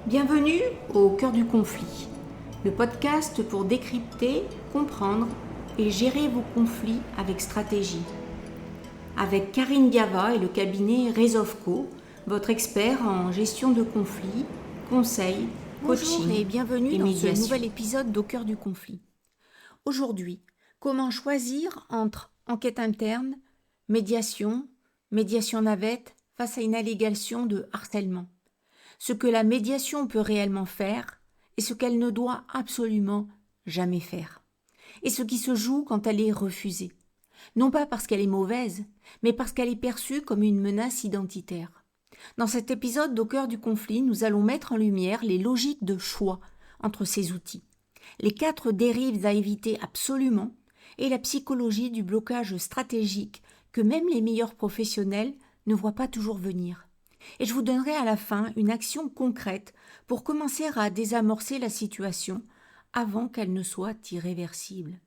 Bienvenue au cœur du conflit, le podcast pour décrypter, comprendre et gérer vos conflits avec stratégie. Avec Karine Gava et le cabinet Resolveco, votre expert en gestion de conflits, conseils, coaching Bonjour et bienvenue dans médiation. ce nouvel épisode d'Au cœur du conflit. Aujourd'hui, comment choisir entre enquête interne, médiation navette face à une allégation de harcèlement. Ce que la médiation peut réellement faire et ce qu'elle ne doit absolument jamais faire. Et ce qui se joue quand elle est refusée. Non pas parce qu'elle est mauvaise, mais parce qu'elle est perçue comme une menace identitaire. Dans cet épisode d'Au cœur du conflit, nous allons mettre en lumière les logiques de choix entre ces outils, les 4 dérives à éviter absolument et la psychologie du blocage stratégique que même les meilleurs professionnels ne voient pas toujours venir. Et je vous donnerai à la fin une action concrète pour commencer à désamorcer la situation avant qu'elle ne soit irréversible.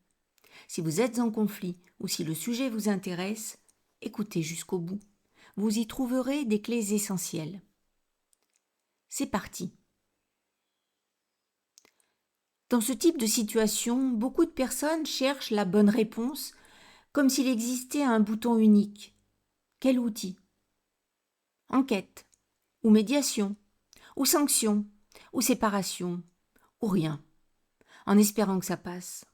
Si vous êtes en conflit ou si le sujet vous intéresse, écoutez jusqu'au bout. Vous y trouverez des clés essentielles. C'est parti. Dans ce type de situation, beaucoup de personnes cherchent la bonne réponse comme s'il existait un bouton unique. Quel outil ? Enquête, ou médiation, ou sanction, ou séparation, ou rien, en espérant que ça passe.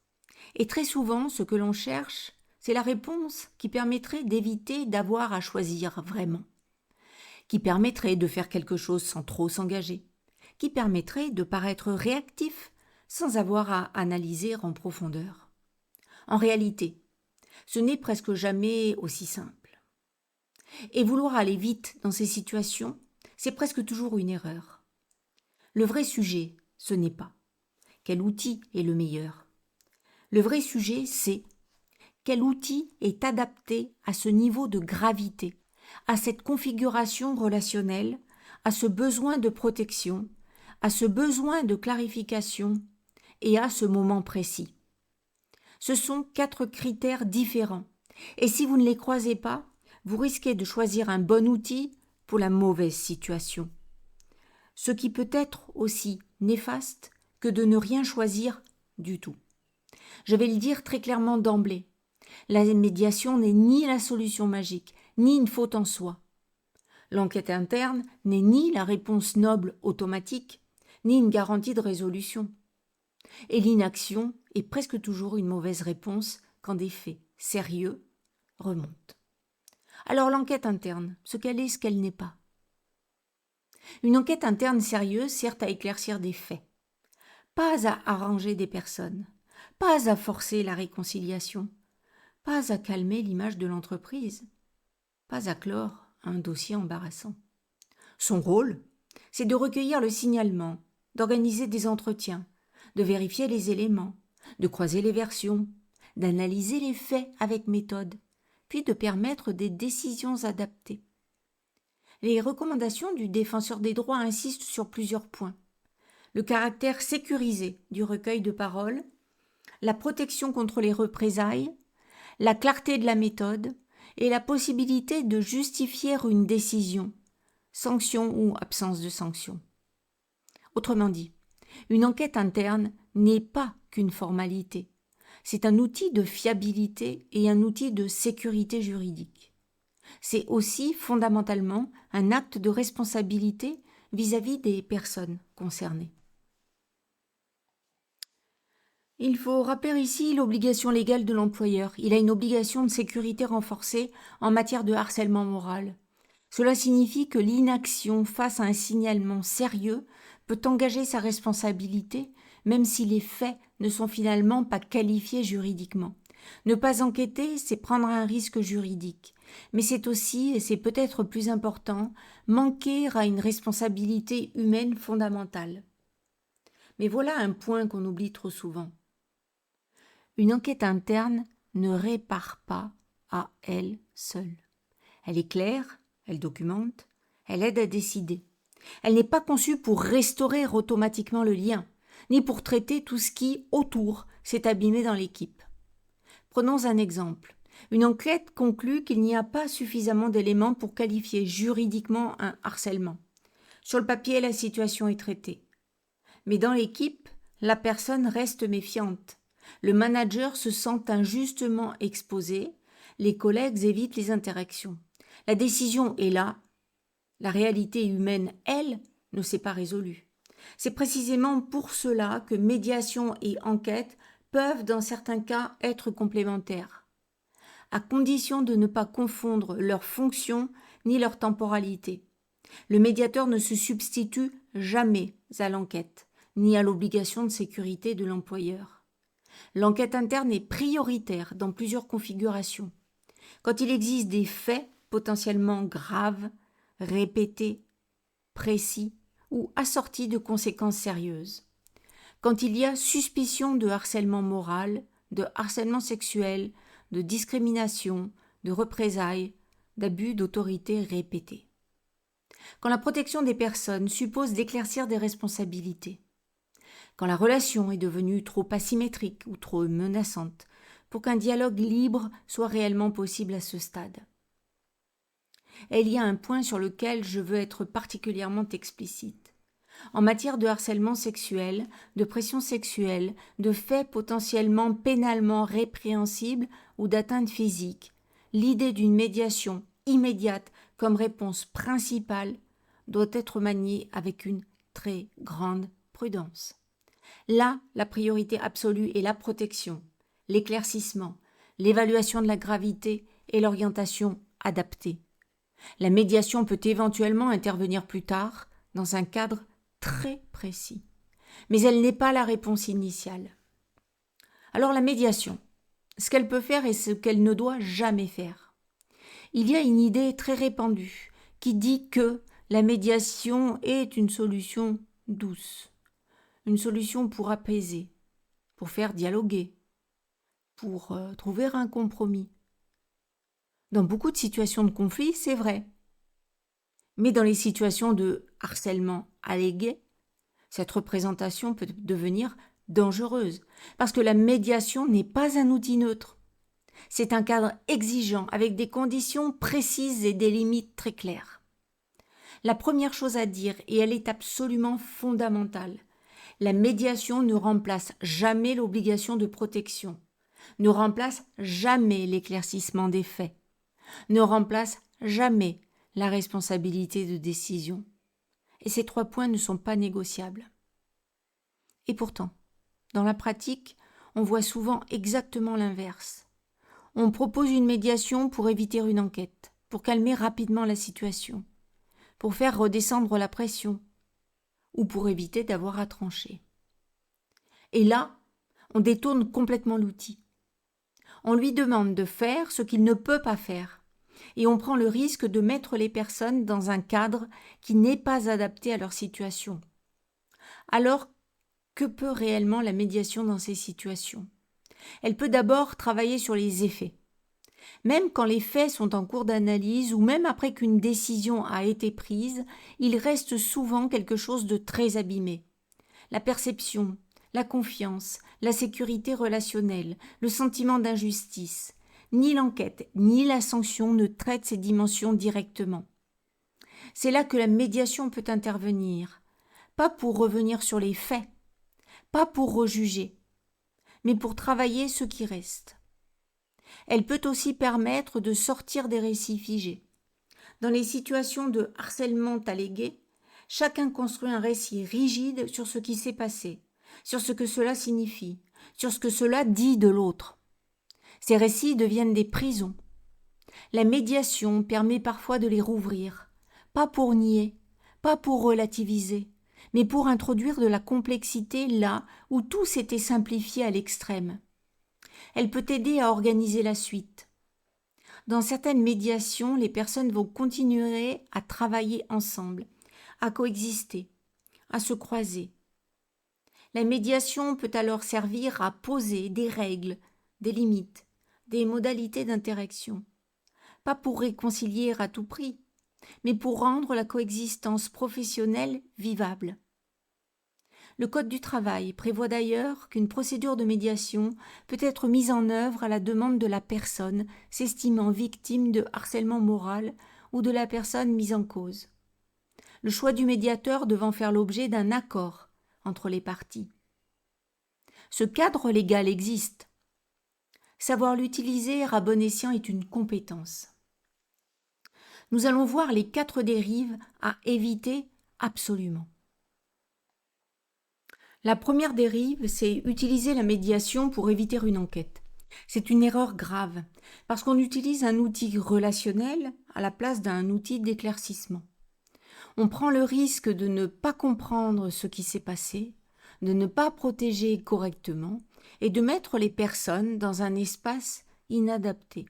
Et très souvent, ce que l'on cherche, c'est la réponse qui permettrait d'éviter d'avoir à choisir vraiment, qui permettrait de faire quelque chose sans trop s'engager, qui permettrait de paraître réactif sans avoir à analyser en profondeur. En réalité, ce n'est presque jamais aussi simple. Et vouloir aller vite dans ces situations, c'est presque toujours une erreur. Le vrai sujet, ce n'est pas quel outil est le meilleur. Le vrai sujet, c'est quel outil est adapté à ce niveau de gravité, à cette configuration relationnelle, à ce besoin de protection, à ce besoin de clarification et à ce moment précis. Ce sont 4 critères différents, et si vous ne les croisez pas, vous risquez de choisir un bon outil pour la mauvaise situation. Ce qui peut être aussi néfaste que de ne rien choisir du tout. Je vais le dire très clairement d'emblée. La médiation n'est ni la solution magique, ni une faute en soi. L'enquête interne n'est ni la réponse noble automatique, ni une garantie de résolution. Et l'inaction est presque toujours une mauvaise réponse quand des faits sérieux remontent. Alors l'enquête interne, ce qu'elle est, ce qu'elle n'est pas. Une enquête interne sérieuse sert à éclaircir des faits, pas à arranger des personnes, pas à forcer la réconciliation, pas à calmer l'image de l'entreprise, pas à clore un dossier embarrassant. Son rôle, c'est de recueillir le signalement, d'organiser des entretiens, de vérifier les éléments, de croiser les versions, d'analyser les faits avec méthode, puis de permettre des décisions adaptées. Les recommandations du défenseur des droits insistent sur plusieurs points. Le caractère sécurisé du recueil de paroles, la protection contre les représailles, la clarté de la méthode et la possibilité de justifier une décision, sanction ou absence de sanction. Autrement dit, une enquête interne n'est pas qu'une formalité. C'est un outil de fiabilité et un outil de sécurité juridique. C'est aussi fondamentalement un acte de responsabilité vis-à-vis des personnes concernées. Il faut rappeler ici l'obligation légale de l'employeur. Il a une obligation de sécurité renforcée en matière de harcèlement moral. Cela signifie que l'inaction face à un signalement sérieux peut engager sa responsabilité, même si les faits ne sont finalement pas qualifiés juridiquement. Ne pas enquêter, c'est prendre un risque juridique. Mais c'est aussi, et c'est peut-être plus important, manquer à une responsabilité humaine fondamentale. Mais voilà un point qu'on oublie trop souvent. Une enquête interne ne répare pas à elle seule. Elle est claire, elle documente, elle aide à décider. Elle n'est pas conçue pour restaurer automatiquement le lien, ni pour traiter tout ce qui, autour, s'est abîmé dans l'équipe. Prenons un exemple. Une enquête conclut qu'il n'y a pas suffisamment d'éléments pour qualifier juridiquement un harcèlement. Sur le papier, la situation est traitée. Mais dans l'équipe, la personne reste méfiante. Le manager se sent injustement exposé. Les collègues évitent les interactions. La décision est là. La réalité humaine, elle, ne s'est pas résolue. C'est précisément pour cela que médiation et enquête peuvent, dans certains cas, être complémentaires, à condition de ne pas confondre leur fonction ni leur temporalité. Le médiateur ne se substitue jamais à l'enquête, ni à l'obligation de sécurité de l'employeur. L'enquête interne est prioritaire dans plusieurs configurations. Quand il existe des faits potentiellement graves, répétés, précis ou assortis de conséquences sérieuses. Quand il y a suspicion de harcèlement moral, de harcèlement sexuel, de discrimination, de représailles, d'abus d'autorité répétés. Quand la protection des personnes suppose d'éclaircir des responsabilités. Quand la relation est devenue trop asymétrique ou trop menaçante pour qu'un dialogue libre soit réellement possible à ce stade. Et il y a un point sur lequel je veux être particulièrement explicite. En matière de harcèlement sexuel, de pression sexuelle, de faits potentiellement pénalement répréhensibles ou d'atteinte physique, l'idée d'une médiation immédiate comme réponse principale doit être maniée avec une très grande prudence. Là, la priorité absolue est la protection, l'éclaircissement, l'évaluation de la gravité et l'orientation adaptée. La médiation peut éventuellement intervenir plus tard, dans un cadre très précis, mais elle n'est pas la réponse initiale. Alors la médiation, ce qu'elle peut faire et ce qu'elle ne doit jamais faire. Il y a une idée très répandue qui dit que la médiation est une solution douce, une solution pour apaiser, pour faire dialoguer, pour trouver un compromis. Dans beaucoup de situations de conflit, c'est vrai. Mais dans les situations de harcèlement allégué, cette représentation peut devenir dangereuse, parce que la médiation n'est pas un outil neutre. C'est un cadre exigeant, avec des conditions précises et des limites très claires. La première chose à dire, et elle est absolument fondamentale, la médiation ne remplace jamais l'obligation de protection, ne remplace jamais l'éclaircissement des faits, ne remplace jamais la responsabilité de décision. Et ces 3 points ne sont pas négociables. Et pourtant, dans la pratique, on voit souvent exactement l'inverse. On propose une médiation pour éviter une enquête, pour calmer rapidement la situation, pour faire redescendre la pression, ou pour éviter d'avoir à trancher. Et là, on détourne complètement l'outil. On lui demande de faire ce qu'il ne peut pas faire, et on prend le risque de mettre les personnes dans un cadre qui n'est pas adapté à leur situation. Alors, que peut réellement la médiation dans ces situations ? Elle peut d'abord travailler sur les effets. Même quand les faits sont en cours d'analyse ou même après qu'une décision a été prise, il reste souvent quelque chose de très abîmé. La perception, la confiance, la sécurité relationnelle, le sentiment d'injustice. Ni l'enquête, ni la sanction ne traitent ces dimensions directement. C'est là que la médiation peut intervenir, pas pour revenir sur les faits, pas pour rejuger, mais pour travailler ce qui reste. Elle peut aussi permettre de sortir des récits figés. Dans les situations de harcèlement allégué, chacun construit un récit rigide sur ce qui s'est passé, sur ce que cela signifie, sur ce que cela dit de l'autre. Ces récits deviennent des prisons. La médiation permet parfois de les rouvrir, pas pour nier, pas pour relativiser, mais pour introduire de la complexité là où tout s'était simplifié à l'extrême. Elle peut aider à organiser la suite. Dans certaines médiations, les personnes vont continuer à travailler ensemble, à coexister, à se croiser. La médiation peut alors servir à poser des règles, des limites, des modalités d'interaction, pas pour réconcilier à tout prix, mais pour rendre la coexistence professionnelle vivable. Le Code du travail prévoit d'ailleurs qu'une procédure de médiation peut être mise en œuvre à la demande de la personne s'estimant victime de harcèlement moral ou de la personne mise en cause. le choix du médiateur devant faire l'objet d'un accord entre les parties. Ce cadre légal existe. Savoir l'utiliser à bon escient est une compétence. Nous allons voir les 4 dérives à éviter absolument. La première dérive, c'est utiliser la médiation pour éviter une enquête. C'est une erreur grave, parce qu'on utilise un outil relationnel à la place d'un outil d'éclaircissement. On prend le risque de ne pas comprendre ce qui s'est passé, de ne pas protéger correctement et de mettre les personnes dans un espace inadapté.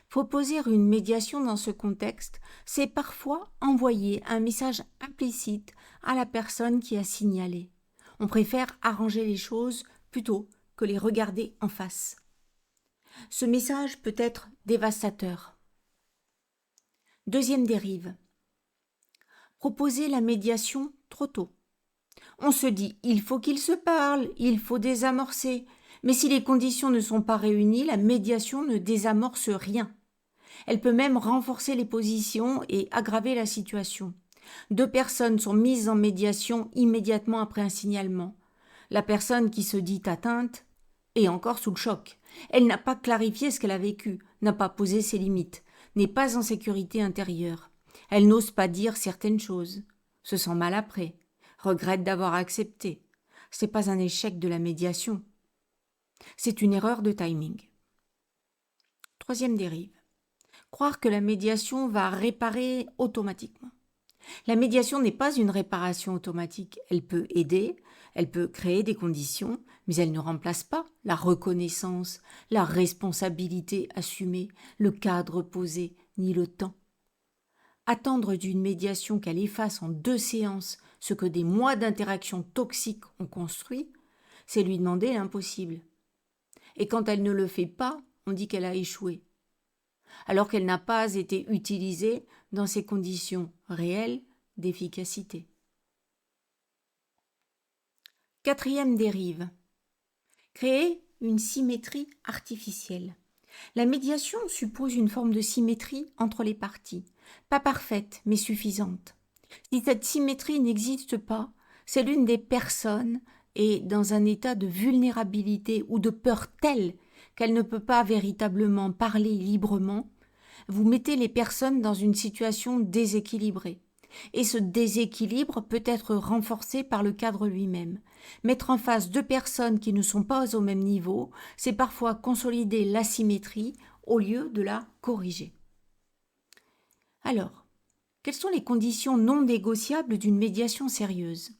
Proposer une médiation dans ce contexte, c'est parfois envoyer un message implicite à la personne qui a signalé. On préfère arranger les choses plutôt que les regarder en face. Ce message peut être dévastateur. Deuxième dérive. Proposer la médiation trop tôt. On se dit, il faut qu'ils se parlent, il faut désamorcer. Mais si les conditions ne sont pas réunies, la médiation ne désamorce rien. Elle peut même renforcer les positions et aggraver la situation. 2 personnes sont mises en médiation immédiatement après un signalement. La personne qui se dit atteinte est encore sous le choc. Elle n'a pas clarifié ce qu'elle a vécu, n'a pas posé ses limites, n'est pas en sécurité intérieure. Elle n'ose pas dire certaines choses, se sent mal après, regrette d'avoir accepté. Ce n'est pas un échec de la médiation. C'est une erreur de timing. Troisième dérive. Croire que la médiation va réparer automatiquement. La médiation n'est pas une réparation automatique. Elle peut aider, elle peut créer des conditions, mais elle ne remplace pas la reconnaissance, la responsabilité assumée, le cadre posé, ni le temps. Attendre d'une médiation qu'elle efface en 2 séances ce que des mois d'interaction toxiques ont construit, c'est lui demander l'impossible. Et quand elle ne le fait pas, on dit qu'elle a échoué, alors qu'elle n'a pas été utilisée dans ses conditions réelles d'efficacité. Quatrième dérive. Créer une symétrie artificielle. La médiation suppose une forme de symétrie entre les parties, pas parfaite mais suffisante. Si cette symétrie n'existe pas, c'est l'une des personnes est dans un état de vulnérabilité ou de peur telle qu'elle ne peut pas véritablement parler librement. Vous mettez les personnes dans une situation déséquilibrée. Et ce déséquilibre peut être renforcé par le cadre lui-même. Mettre en face 2 personnes qui ne sont pas au même niveau, c'est parfois consolider l'asymétrie au lieu de la corriger. Alors, quelles sont les conditions non négociables d'une médiation sérieuse ?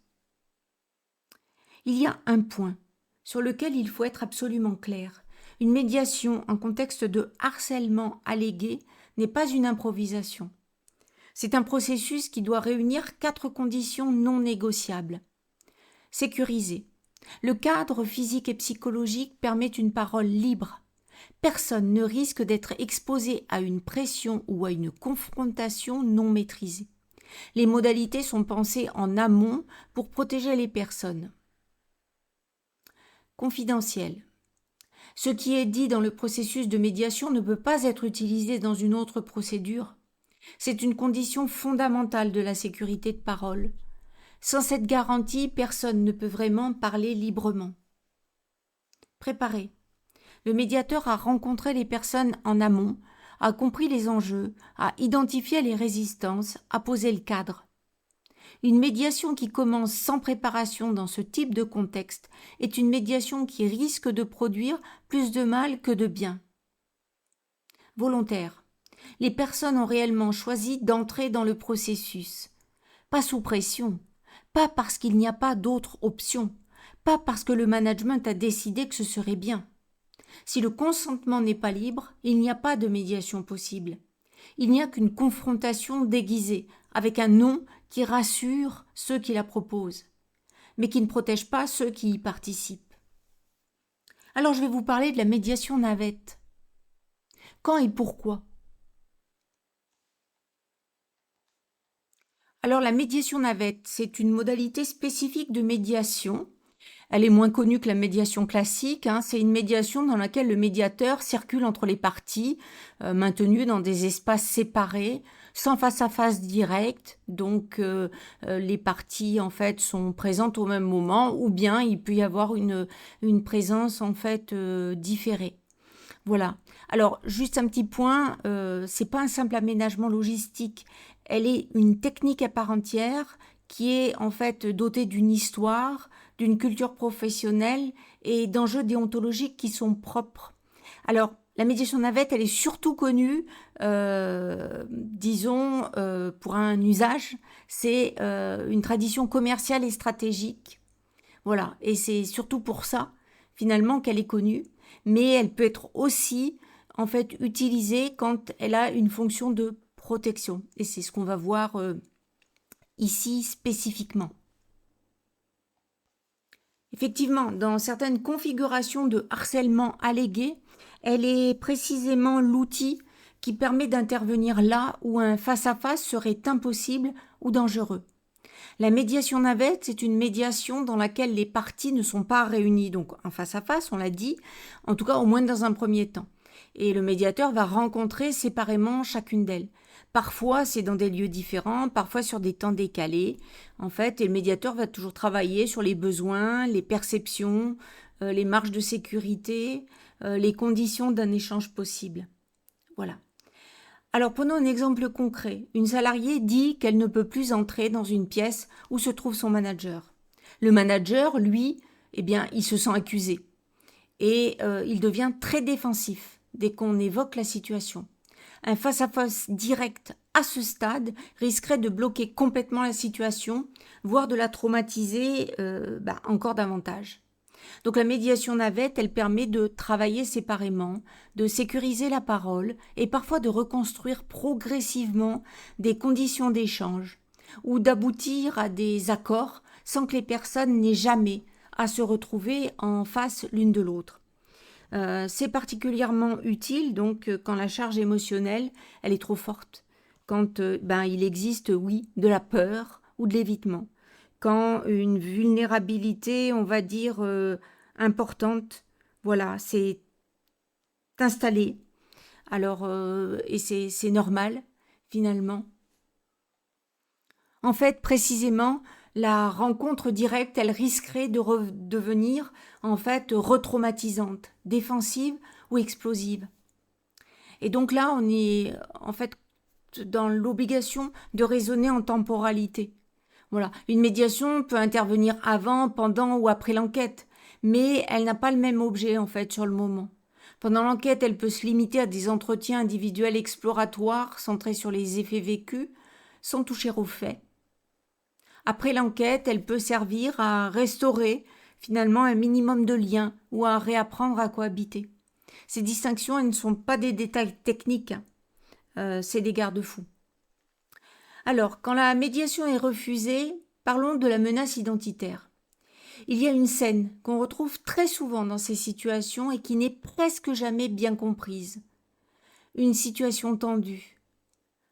Il y a un point sur lequel il faut être absolument clair. Une médiation en contexte de harcèlement allégué n'est pas une improvisation. C'est un processus qui doit réunir 4 conditions non négociables. Sécuriser. Le cadre physique et psychologique permet une parole libre. Personne ne risque d'être exposé à une pression ou à une confrontation non maîtrisée. Les modalités sont pensées en amont pour protéger les personnes. Confidentiel. Ce qui est dit dans le processus de médiation ne peut pas être utilisé dans une autre procédure. C'est une condition fondamentale de la sécurité de parole. Sans cette garantie, personne ne peut vraiment parler librement. Préparer. Le médiateur a rencontré les personnes en amont, a compris les enjeux, a identifié les résistances, a posé le cadre. Une médiation qui commence sans préparation dans ce type de contexte est une médiation qui risque de produire plus de mal que de bien. Volontaire. Les personnes ont réellement choisi d'entrer dans le processus. Pas sous pression, pas parce qu'il n'y a pas d'autre option, pas parce que le management a décidé que ce serait bien. Si le consentement n'est pas libre, il n'y a pas de médiation possible. Il n'y a qu'une confrontation déguisée, avec un non qui rassure ceux qui la proposent, mais qui ne protège pas ceux qui y participent. Alors je vais vous parler de la médiation navette. Quand et pourquoi ? Alors la médiation navette, c'est une modalité spécifique de médiation Elle est moins connue que la médiation classique, hein. C'est une médiation dans laquelle le médiateur circule entre les parties, maintenues dans des espaces séparés, sans face-à-face direct. Donc, les parties, en fait, sont présentes au même moment, ou bien il peut y avoir une présence, en fait, différée. Voilà. Alors, juste un petit point, c'est pas un simple aménagement logistique. Elle est une technique à part entière qui est en fait dotée d'une histoire, d'une culture professionnelle et d'enjeux déontologiques qui sont propres. Alors, la médiation navette, elle est surtout connue, disons, pour un usage. C'est une tradition commerciale et stratégique. Voilà. Et c'est surtout pour ça, finalement, qu'elle est connue. Mais elle peut être aussi, en fait, utilisée quand elle a une fonction de protection. Et c'est ce qu'on va voir ici spécifiquement. Effectivement, dans certaines configurations de harcèlement allégué, elle est précisément l'outil qui permet d'intervenir là où un face-à-face serait impossible ou dangereux. La médiation navette, c'est une médiation dans laquelle les parties ne sont pas réunies, donc en face-à-face, on l'a dit, en tout cas au moins dans un premier temps. Et le médiateur va rencontrer séparément chacune d'elles. Parfois, c'est dans des lieux différents, parfois sur des temps décalés. En fait, et le médiateur va toujours travailler sur les besoins, les perceptions, les marges de sécurité, les conditions d'un échange possible. Voilà. Alors prenons un exemple concret. Une salariée dit qu'elle ne peut plus entrer dans une pièce où se trouve son manager. Le manager, lui, eh bien, il se sent accusé et il devient très défensif dès qu'on évoque la situation. Un face-à-face direct à ce stade risquerait de bloquer complètement la situation, voire de la traumatiser encore davantage. Donc la médiation navette, elle permet de travailler séparément, de sécuriser la parole et parfois de reconstruire progressivement des conditions d'échange ou d'aboutir à des accords sans que les personnes n'aient jamais à se retrouver en face l'une de l'autre. C'est particulièrement utile donc quand la charge émotionnelle elle est trop forte, quand il existe oui de la peur ou de l'évitement, quand une vulnérabilité on va dire importante, voilà, c'est installé. Alors et c'est normal finalement. En fait, précisément, la rencontre directe, elle risquerait de devenir en fait retraumatisante, défensive ou explosive. Et donc là, on est en fait dans l'obligation de raisonner en temporalité. Voilà, une médiation peut intervenir avant, pendant ou après l'enquête, mais elle n'a pas le même objet en fait sur le moment. Pendant l'enquête, elle peut se limiter à des entretiens individuels exploratoires centrés sur les effets vécus, sans toucher aux faits. Après l'enquête, elle peut servir à restaurer finalement un minimum de liens ou à réapprendre à cohabiter. Ces distinctions, elles ne sont pas des détails techniques, c'est des garde-fous. Alors, quand la médiation est refusée, parlons de la menace identitaire. Il y a une scène qu'on retrouve très souvent dans ces situations et qui n'est presque jamais bien comprise. Une situation tendue,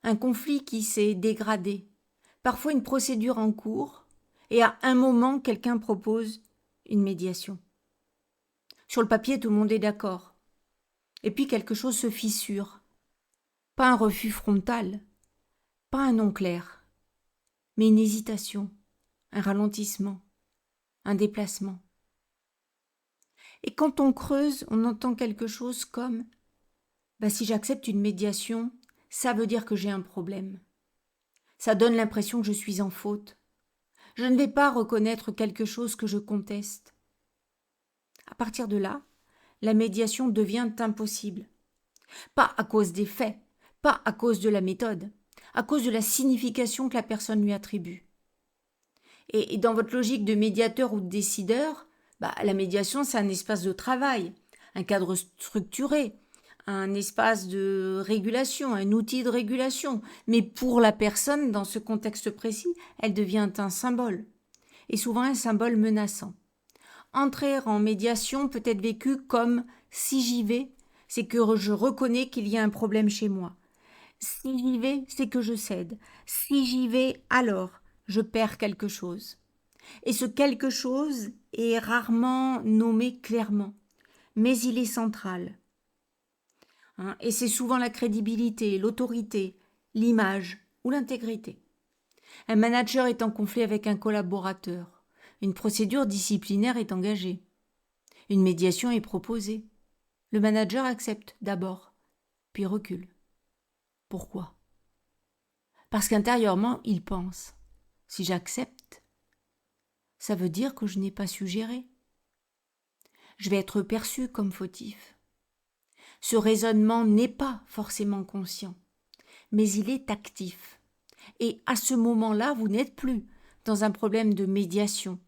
un conflit qui s'est dégradé, parfois une procédure en cours, et à un moment, quelqu'un propose une médiation. Sur le papier, tout le monde est d'accord. Et puis quelque chose se fissure. Pas un refus frontal, pas un non clair, mais une hésitation, un ralentissement, un déplacement. Et quand on creuse, on entend quelque chose comme si j'accepte une médiation, ça veut dire que j'ai un problème. Ça donne l'impression que je suis en faute. Je ne vais pas reconnaître quelque chose que je conteste. À partir de là, la médiation devient impossible. Pas à cause des faits, pas à cause de la méthode, à cause de la signification que la personne lui attribue. Et dans votre logique de médiateur ou de décideur, la médiation, c'est un espace de travail, un cadre structuré, un espace de régulation, un outil de régulation. Mais pour la personne, dans ce contexte précis, elle devient un symbole, et souvent un symbole menaçant. Entrer en médiation peut être vécu comme « si j'y vais, c'est que je reconnais qu'il y a un problème chez moi. Si j'y vais, c'est que je cède. Si j'y vais, alors je perds quelque chose. » Et ce quelque chose est rarement nommé clairement, mais il est central. Et c'est souvent la crédibilité, l'autorité, l'image ou l'intégrité. Un manager est en conflit avec un collaborateur. Une procédure disciplinaire est engagée. Une médiation est proposée. Le manager accepte d'abord, puis recule. Pourquoi ? Parce qu'intérieurement, il pense « si j'accepte, ça veut dire que je n'ai pas su gérer. Je vais être perçu comme fautif. » Ce raisonnement n'est pas forcément conscient, mais il est actif. Et à ce moment-là, vous n'êtes plus dans un problème de médiation.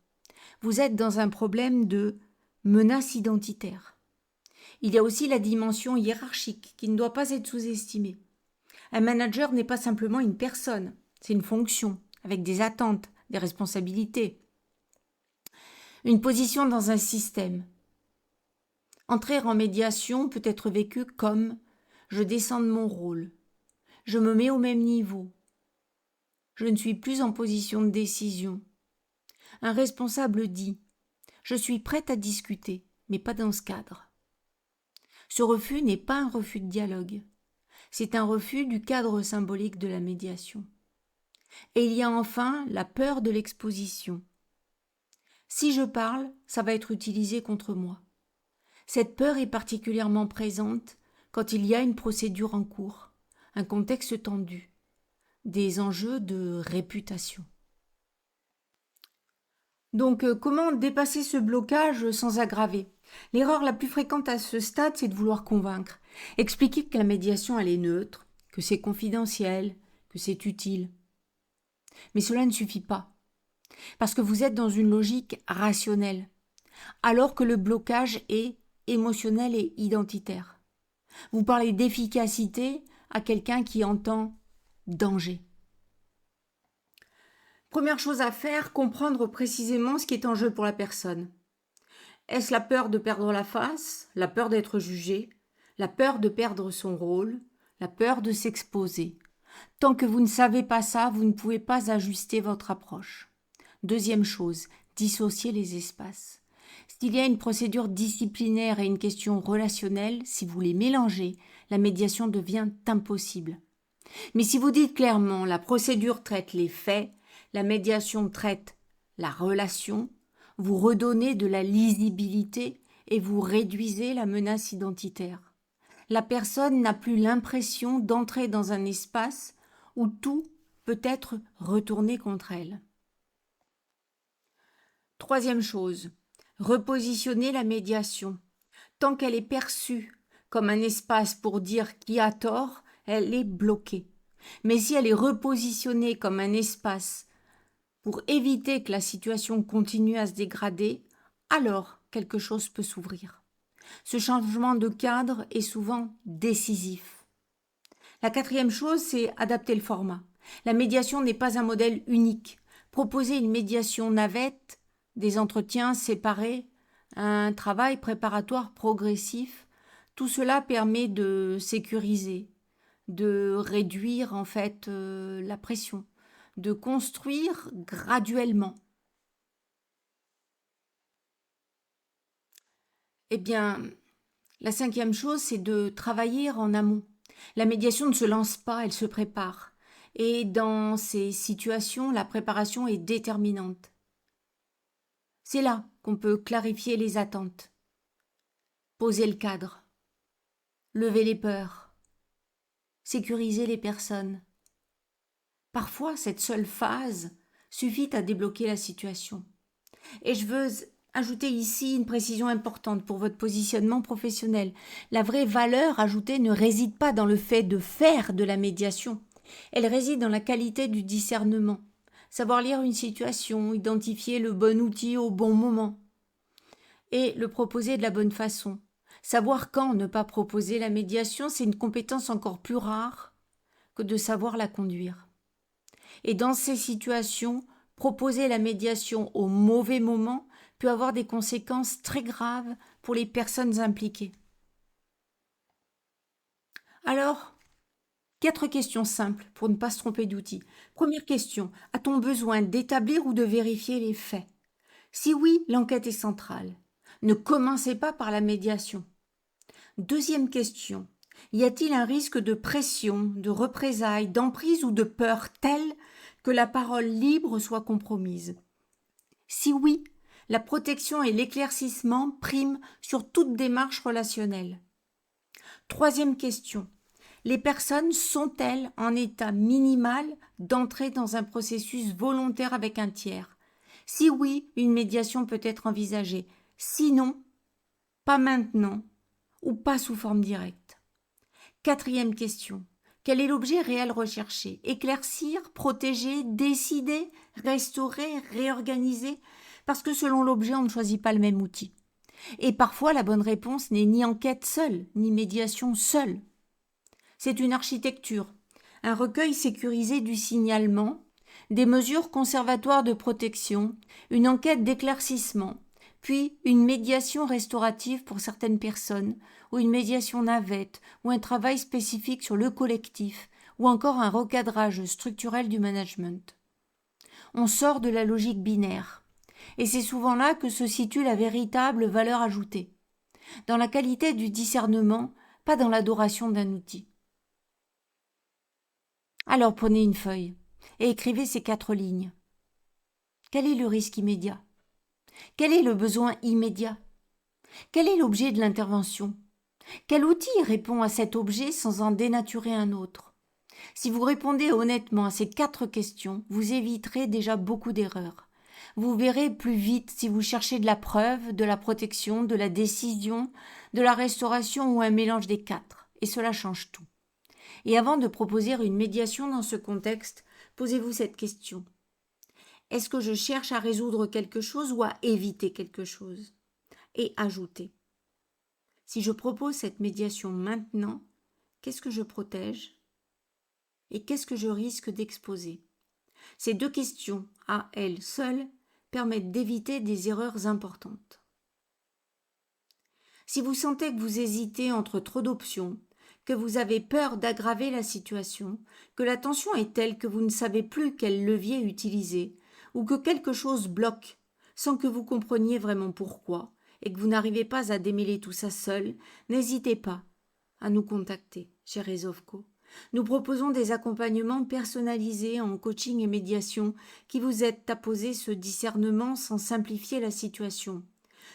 Vous êtes dans un problème de menace identitaire. Il y a aussi la dimension hiérarchique qui ne doit pas être sous-estimée. Un manager n'est pas simplement une personne, c'est une fonction, avec des attentes, des responsabilités. Une position dans un système. Entrer en médiation peut être vécu comme « je descends de mon rôle, je me mets au même niveau, je ne suis plus en position de décision ». Un responsable dit « je suis prête à discuter, mais pas dans ce cadre ». Ce refus n'est pas un refus de dialogue, c'est un refus du cadre symbolique de la médiation. Et il y a enfin la peur de l'exposition. Si je parle, ça va être utilisé contre moi. Cette peur est particulièrement présente quand il y a une procédure en cours, un contexte tendu, des enjeux de réputation. Donc, comment dépasser ce blocage sans aggraver ? L'erreur la plus fréquente à ce stade, c'est de vouloir convaincre, expliquer que la médiation, elle est neutre, que c'est confidentiel, que c'est utile. Mais cela ne suffit pas, parce que vous êtes dans une logique rationnelle, alors que le blocage est émotionnel et identitaire. Vous parlez d'efficacité à quelqu'un qui entend danger. Première chose à faire, comprendre précisément ce qui est en jeu pour la personne. Est-ce la peur de perdre la face, la peur d'être jugé, la peur de perdre son rôle, la peur de s'exposer ? Tant que vous ne savez pas ça, vous ne pouvez pas ajuster votre approche. Deuxième chose, dissocier les espaces. S'il y a une procédure disciplinaire et une question relationnelle, si vous les mélangez, la médiation devient impossible. Mais si vous dites clairement la procédure traite les faits, la médiation traite la relation, vous redonnez de la lisibilité et vous réduisez la menace identitaire. La personne n'a plus l'impression d'entrer dans un espace où tout peut être retourné contre elle. Troisième chose, repositionner la médiation. Tant qu'elle est perçue comme un espace pour dire qui a tort, elle est bloquée. Mais si elle est repositionnée comme un espace pour éviter que la situation continue à se dégrader, alors quelque chose peut s'ouvrir. Ce changement de cadre est souvent décisif. La quatrième chose, c'est adapter le format. La médiation n'est pas un modèle unique. Proposer une médiation navette, des entretiens séparés, un travail préparatoire progressif, tout cela permet de sécuriser, de réduire en fait la pression, de construire graduellement. Eh bien, la cinquième chose, c'est de travailler en amont. La médiation ne se lance pas, elle se prépare. Et dans ces situations, la préparation est déterminante. C'est là qu'on peut clarifier les attentes, poser le cadre, lever les peurs, sécuriser les personnes. Parfois, cette seule phase suffit à débloquer la situation. Et je veux ajouter ici une précision importante pour votre positionnement professionnel. La vraie valeur ajoutée ne réside pas dans le fait de faire de la médiation. Elle réside dans la qualité du discernement. Savoir lire une situation, identifier le bon outil au bon moment et le proposer de la bonne façon. Savoir quand ne pas proposer la médiation, c'est une compétence encore plus rare que de savoir la conduire. Et dans ces situations, proposer la médiation au mauvais moment peut avoir des conséquences très graves pour les personnes impliquées. Alors, 4 questions simples pour ne pas se tromper d'outil. Première question, a-t-on besoin d'établir ou de vérifier les faits? Si oui, l'enquête est centrale. Ne commencez pas par la médiation. Deuxième question, y a-t-il un risque de pression, de représailles, d'emprise ou de peur telle que la parole libre soit compromise? Si oui, la protection et l'éclaircissement priment sur toute démarche relationnelle. Troisième question, les personnes sont-elles en état minimal d'entrer dans un processus volontaire avec un tiers? Si oui, une médiation peut être envisagée. Sinon, pas maintenant ou pas sous forme directe. Quatrième question, quel est l'objet réel recherché? Éclaircir, protéger, décider, restaurer, réorganiser? Parce que selon l'objet, on ne choisit pas le même outil. Et parfois, la bonne réponse n'est ni enquête seule, ni médiation seule. C'est une architecture, un recueil sécurisé du signalement, des mesures conservatoires de protection, une enquête d'éclaircissement, puis une médiation restaurative pour certaines personnes, ou une médiation navette, ou un travail spécifique sur le collectif, ou encore un recadrage structurel du management. On sort de la logique binaire, et c'est souvent là que se situe la véritable valeur ajoutée, dans la qualité du discernement, pas dans l'adoration d'un outil. Alors prenez une feuille et écrivez ces 4 lignes. Quel est le risque immédiat? Quel est le besoin immédiat? Quel est l'objet de l'intervention? Quel outil répond à cet objet sans en dénaturer un autre? Si vous répondez honnêtement à ces 4 questions, vous éviterez déjà beaucoup d'erreurs. Vous verrez plus vite si vous cherchez de la preuve, de la protection, de la décision, de la restauration ou un mélange des 4. Et cela change tout. Et avant de proposer une médiation dans ce contexte, posez-vous cette question. Est-ce que je cherche à résoudre quelque chose ou à éviter quelque chose? Et ajoutez. Si je propose cette médiation maintenant, qu'est-ce que je protège? Et qu'est-ce que je risque d'exposer? Ces 2 questions, à elles seules, permettent d'éviter des erreurs importantes. Si vous sentez que vous hésitez entre trop d'options, que vous avez peur d'aggraver la situation, que la tension est telle que vous ne savez plus quel levier utiliser, ou que quelque chose bloque, sans que vous compreniez vraiment pourquoi, et que vous n'arrivez pas à démêler tout ça seul, n'hésitez pas à nous contacter chez Rezovco. Nous proposons des accompagnements personnalisés en coaching et médiation qui vous aident à poser ce discernement sans simplifier la situation.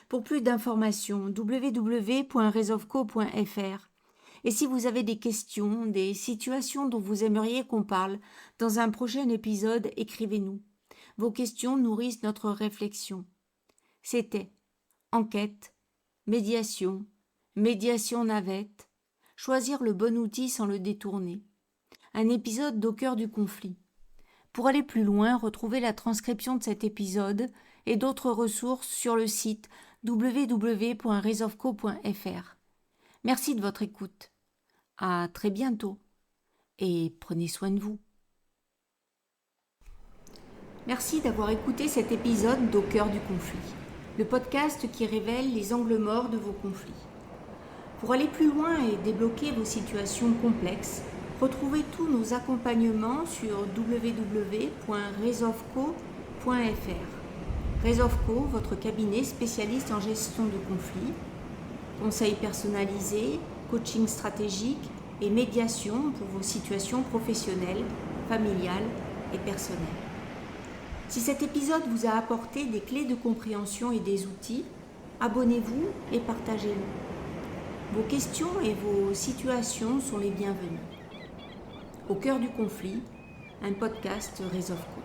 Pour plus d'informations, www.rezovco.fr. Et si vous avez des questions, des situations dont vous aimeriez qu'on parle dans un prochain épisode, écrivez-nous. Vos questions nourrissent notre réflexion. C'était enquête, médiation, médiation navette, choisir le bon outil sans le détourner. Un épisode d'Au cœur du conflit. Pour aller plus loin, retrouvez la transcription de cet épisode et d'autres ressources sur le site www.rezovco.fr. Merci de votre écoute. À très bientôt et prenez soin de vous. Merci d'avoir écouté cet épisode d'Au cœur du conflit, le podcast qui révèle les angles morts de vos conflits. Pour aller plus loin et débloquer vos situations complexes, retrouvez tous nos accompagnements sur www.rezovco.fr. Rezovco, votre cabinet spécialiste en gestion de conflits, conseils personnalisés, coaching stratégique et médiation pour vos situations professionnelles, familiales et personnelles. Si cet épisode vous a apporté des clés de compréhension et des outils, abonnez-vous et partagez-le. Vos questions et vos situations sont les bienvenues. Au cœur du conflit, un podcast Rezovco.